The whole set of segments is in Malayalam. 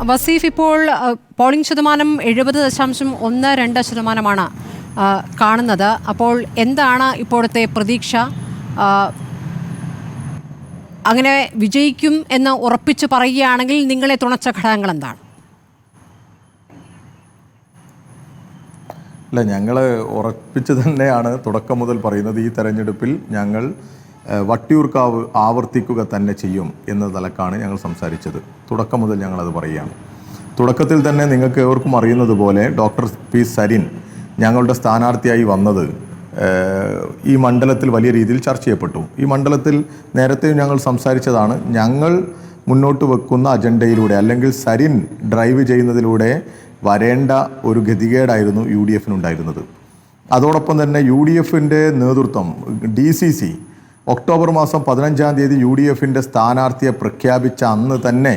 വസീഫ്, ഇപ്പോൾ പോളിംഗ് ശതമാനം 70.12% കാണുന്നത്. അപ്പോൾ എന്താണ് ഇപ്പോഴത്തെ പ്രതീക്ഷ? അങ്ങനെ വിജയിക്കും എന്ന് ഉറപ്പിച്ചു പറയുകയാണെങ്കിൽ നിങ്ങളെ തുണച്ച ഘടകങ്ങൾ എന്താണ്? അല്ല, ഞങ്ങൾ ഉറപ്പിച്ച് തന്നെയാണ് തുടക്കം മുതൽ പറയുന്നത്. ഈ തെരഞ്ഞെടുപ്പിൽ ഞങ്ങൾ വട്ടിയൂർക്കാവ് ആവർത്തിക്കുക തന്നെ ചെയ്യും എന്ന നിലക്കാണ് ഞങ്ങൾ സംസാരിച്ചത്. തുടക്കം മുതൽ ഞങ്ങളത് പറയുകയാണ്. തുടക്കത്തിൽ തന്നെ നിങ്ങൾക്ക് ഏവർക്കും അറിയുന്നത് പോലെ ഡോക്ടർ പി സരിൻ ഞങ്ങളുടെ സ്ഥാനാർത്ഥിയായി വന്നത് ഈ മണ്ഡലത്തിൽ വലിയ രീതിയിൽ ചർച്ച ചെയ്യപ്പെട്ടു. ഈ മണ്ഡലത്തിൽ നേരത്തെ ഞങ്ങൾ സംസാരിച്ചതാണ്, ഞങ്ങൾ മുന്നോട്ട് വെക്കുന്ന അജണ്ടയിലൂടെ അല്ലെങ്കിൽ സരിൻ ഡ്രൈവ് ചെയ്യുന്നതിലൂടെ വരേണ്ട ഒരു ഗതികേടായിരുന്നു UDF ഉണ്ടായിരുന്നത്. അതോടൊപ്പം തന്നെ UDFൻ്റെ നേതൃത്വം DCC ഒക്ടോബർ മാസം 15-ാം തീയതി UDF സ്ഥാനാർത്ഥിയെ പ്രഖ്യാപിച്ച അന്ന് തന്നെ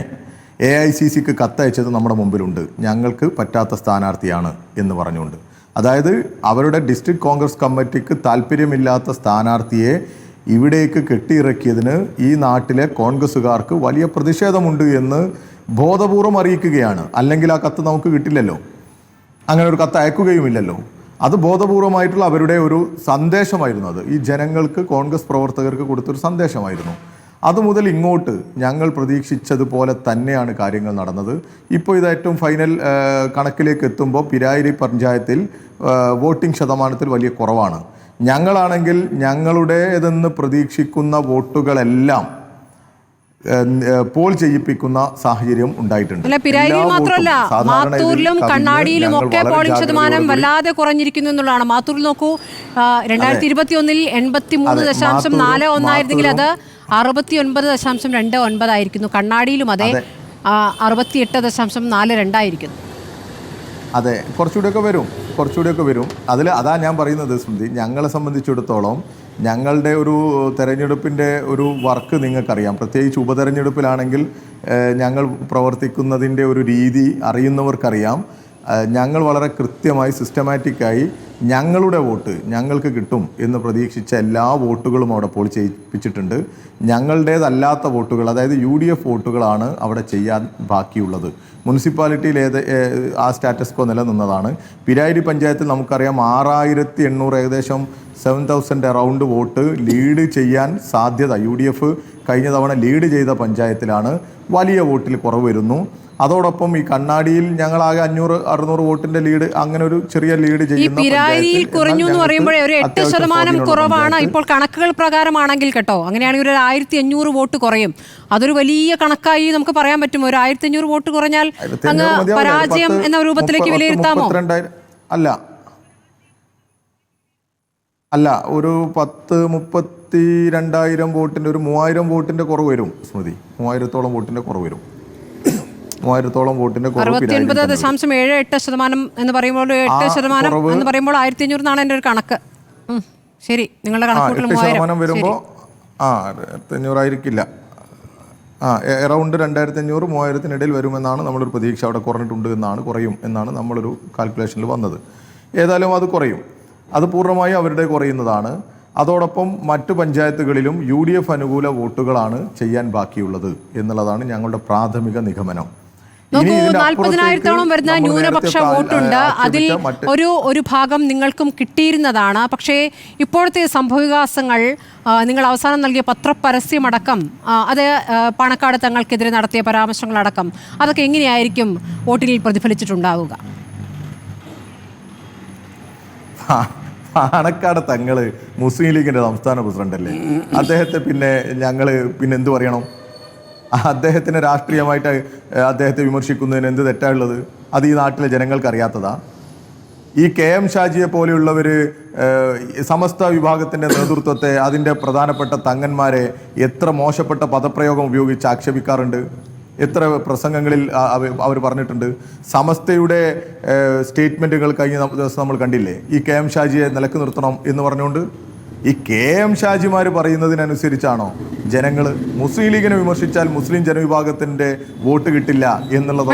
AICCക്ക് കത്തയച്ചത് നമ്മുടെ മുമ്പിലുണ്ട്. ഞങ്ങൾക്ക് പറ്റാത്ത സ്ഥാനാർത്ഥിയാണ് എന്ന് പറഞ്ഞുകൊണ്ട്. അതായത് അവരുടെ ഡിസ്ട്രിക്ട് കോൺഗ്രസ് കമ്മിറ്റിക്ക് താല്പര്യമില്ലാത്ത സ്ഥാനാർത്ഥിയെ ഇവിടേക്ക് കെട്ടിയിറക്കിയതിന് ഈ നാട്ടിലെ കോൺഗ്രസ്സുകാർക്ക് വലിയ പ്രതിഷേധമുണ്ട് എന്ന് ബോധപൂർവം അറിയിക്കുകയാണ്. അല്ലെങ്കിൽ ആ കത്ത് നമുക്ക് കിട്ടില്ലല്ലോ, അങ്ങനെ ഒരു കത്ത് അയക്കുകയുമില്ലല്ലോ. അത് ബോധപൂർവമായിട്ടുള്ള അവരുടെ ഒരു സന്ദേശമായിരുന്നു. അത് ഈ ജനങ്ങൾക്ക്, കോൺഗ്രസ് പ്രവർത്തകർക്ക് കൊടുത്തൊരു സന്ദേശമായിരുന്നു. അതുമുതൽ ഇങ്ങോട്ട് ഞങ്ങൾ പ്രതീക്ഷിച്ചതുപോലെ തന്നെയാണ് കാര്യങ്ങൾ നടന്നത്. ഇപ്പോൾ ഇത് ഏറ്റവും ഫൈനൽ കണക്കിലേക്ക് എത്തുമ്പോൾ പിരായിരി പഞ്ചായത്തിൽ വോട്ടിംഗ് ശതമാനത്തിൽ വലിയ കുറവാണ്. ഞങ്ങളാണെങ്കിൽ ഞങ്ങളുടേതെന്ന് പ്രതീക്ഷിക്കുന്ന വോട്ടുകളെല്ലാം പോൾ ചെയ്യിപ്പിക്കുന്ന സാഹചര്യം ഉണ്ടായിട്ടുണ്ട്. മാത്രമല്ല, മാത്തൂരിലും കണ്ണാടിയിലും ഒക്കെ പോളിംഗ് ശതമാനം വല്ലാതെ കുറഞ്ഞിരിക്കുന്നു എന്നുള്ളതാണ്. മാത്തൂരിൽ നോക്കൂ, 2021 83.41 ആയിരുന്നെങ്കിൽ അത് 69.29 ആയിരിക്കുന്നു. കണ്ണാടിയിലും അതെ 68.42 ആയിരിക്കുന്നു. അതെ, കുറച്ചുകൂടെയൊക്കെ വരും. അതാ ഞാൻ പറയുന്നത് സ്മൃതി, ഞങ്ങളെ സംബന്ധിച്ചിടത്തോളം ഞങ്ങളുടെ ഒരു തെരഞ്ഞെടുപ്പിൻ്റെ ഒരു വർക്ക് നിങ്ങൾക്കറിയാം. പ്രത്യേകിച്ച് ഉപതെരഞ്ഞെടുപ്പിലാണെങ്കിൽ ഞങ്ങൾ പ്രവർത്തിക്കുന്നതിൻ്റെ ഒരു രീതി അറിയുന്നവർക്കറിയാം. ഞങ്ങൾ വളരെ കൃത്യമായി സിസ്റ്റമാറ്റിക്കായി ഞങ്ങളുടെ വോട്ട് ഞങ്ങൾക്ക് കിട്ടും എന്ന് പ്രതീക്ഷിച്ച എല്ലാ വോട്ടുകളും അവിടെ പോൾ ചെയ്യിപ്പിച്ചിട്ടുണ്ട്. ഞങ്ങളുടേതല്ലാത്ത വോട്ടുകൾ, അതായത് UDF വോട്ടുകളാണ് അവിടെ ചെയ്യാൻ ബാക്കിയുള്ളത്. മുനിസിപ്പാലിറ്റിയിൽ ആ സ്റ്റാറ്റസ് കോ നിലനിന്നതാണ്. പിരായിരി പഞ്ചായത്തിൽ നമുക്കറിയാം 6800 ഏകദേശം 7000 അറൗണ്ട് വോട്ട് ലീഡ് ചെയ്യാൻ സാധ്യത UDF കഴിഞ്ഞ തവണ ലീഡ് ചെയ്ത പഞ്ചായത്തിലാണ്. വലിയ വോട്ടിൽ കുറവ് വരുന്നു. അതോടൊപ്പം ഈ കണ്ണാടിയിൽ ഞങ്ങളാകെ 500-600 വോട്ടിന്റെ ലീഡ്, അങ്ങനെ ഒരു ചെറിയ ലീഡ് ചെയ്യുന്ന പിരായിരിയിൽ കുറഞ്ഞു എന്ന് പറയുമ്പോഴേ ഒരു 8% കുറവാണ് ഇപ്പോൾ കണക്കുകൾ പ്രകാരമാണെങ്കിൽ കേട്ടോ. അങ്ങനെയാണെങ്കിൽ ഒരു 1500 വോട്ട് കുറയും. അതൊരു വലിയ കണക്കായി നമുക്ക് പറയാൻ പറ്റും. ഒരു 1500 വോട്ട് കുറഞ്ഞാൽ അങ്ങ് പരാജയം എന്ന രൂപത്തിലേക്ക് വിലയിരുത്താമോ? അല്ല, ഒരു 32,000 വോട്ടിന്റെ, ഒരു 3000 വോട്ടിന്റെ കുറവ് വരും സ്മൃതി. 3000-ഓളം വോട്ടിന്റെ കുറവ് വരും. 3000-ഓളം വോട്ടിന്റെ കുറവ്. 69.78% എന്ന് പറയുമ്പോൾ 8% എന്ന് പറയുമ്പോൾ 1500 എന്നാണ് എൻ്റെ ഒരു കണക്ക്. ശരി, നിങ്ങളുടെ കണക്കൂട്ടൽ 8% വരുമ്പോൾ 1500 ആയിരിക്കില്ല. അറൗണ്ട് 2500-3000 വരുമെന്നാണ് നമ്മളൊരു പ്രതീക്ഷ. അവിടെ കുറഞ്ഞിട്ടുണ്ട് എന്നാണ്, കുറയും എന്നാണ് നമ്മളൊരു കാൽക്കുലേഷനിൽ വന്നത്. ഏതായാലും അത് കുറയും. അത് പൂർണ്ണമായി അവരുടെ കുറയുന്നതാണ്. അതോടൊപ്പം മറ്റു പഞ്ചായത്തുകളിലും UDF അനുകൂല വോട്ടുകളാണ് ചെയ്യാൻ ബാക്കിയുള്ളത് എന്നുള്ളതാണ് ഞങ്ങളുടെ പ്രാഥമിക നിഗമനം. 40,000-ഓളം വരുന്ന ന്യൂനപക്ഷ വോട്ടുണ്ട്. അതിൽ ഒരു ഭാഗം നിങ്ങൾക്കും കിട്ടിയിരുന്നതാണ്. പക്ഷേ ഇപ്പോഴത്തെ സംഭവവികാസങ്ങൾ, നിങ്ങൾ അവസാനം നൽകിയ പത്രപരസ്യമടക്കം, അത് പാണക്കാട് തങ്ങൾക്കെതിരെ നടത്തിയ പരാമർശങ്ങളടക്കം, അതൊക്കെ എങ്ങനെയായിരിക്കും വോട്ടിൽ പ്രതിഫലിച്ചിട്ടുണ്ടാവുക? പാണക്കാട് തങ്ങള് മുസ്ലിം ലീഗിന്റെ സംസ്ഥാന പ്രസിഡന്റല്ലേ. അദ്ദേഹത്തെ ഞങ്ങൾ എന്ത് പറയണം? അദ്ദേഹത്തിന് രാഷ്ട്രീയമായിട്ട് അദ്ദേഹത്തെ വിമർശിക്കുന്നതിന് എന്ത് തെറ്റാണുള്ളത്? അത് ഈ നാട്ടിലെ ജനങ്ങൾക്ക് അറിയാത്തതാ? ഈ KM ഷാജിയെ പോലെയുള്ളവർ സമസ്ത വിഭാഗത്തിൻ്റെ നേതൃത്വത്തെ, അതിൻ്റെ പ്രധാനപ്പെട്ട തങ്ങന്മാരെ എത്ര മോശപ്പെട്ട പദപ്രയോഗം ഉപയോഗിച്ച് ആക്ഷേപിക്കാറുണ്ട്. എത്ര പ്രസംഗങ്ങളിൽ അവർ പറഞ്ഞിട്ടുണ്ട്. സമസ്തയുടെ സ്റ്റേറ്റ്മെൻറ്റുകൾ കഴിഞ്ഞ ദിവസം നമ്മൾ കണ്ടില്ലേ? ഈ KM ഷാജിയെ നിലക്ക് നിർത്തണം എന്ന് പറഞ്ഞുകൊണ്ട്. ഈ KM ഷാജിമാർ പറയുന്നതിനനുസരിച്ചാണോ ജനങ്ങൾ? മുസ്ലിം ലീഗിനെ വിമർശിച്ചാൽ മുസ്ലിം ജനവിഭാഗത്തിൻ്റെ വോട്ട് കിട്ടില്ല എന്നുള്ളത്.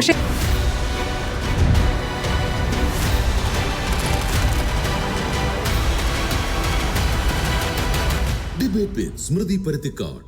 ഡിബേറ്റ് വിത്ത് സ്മൃതി പരുത്തിക്കാട്.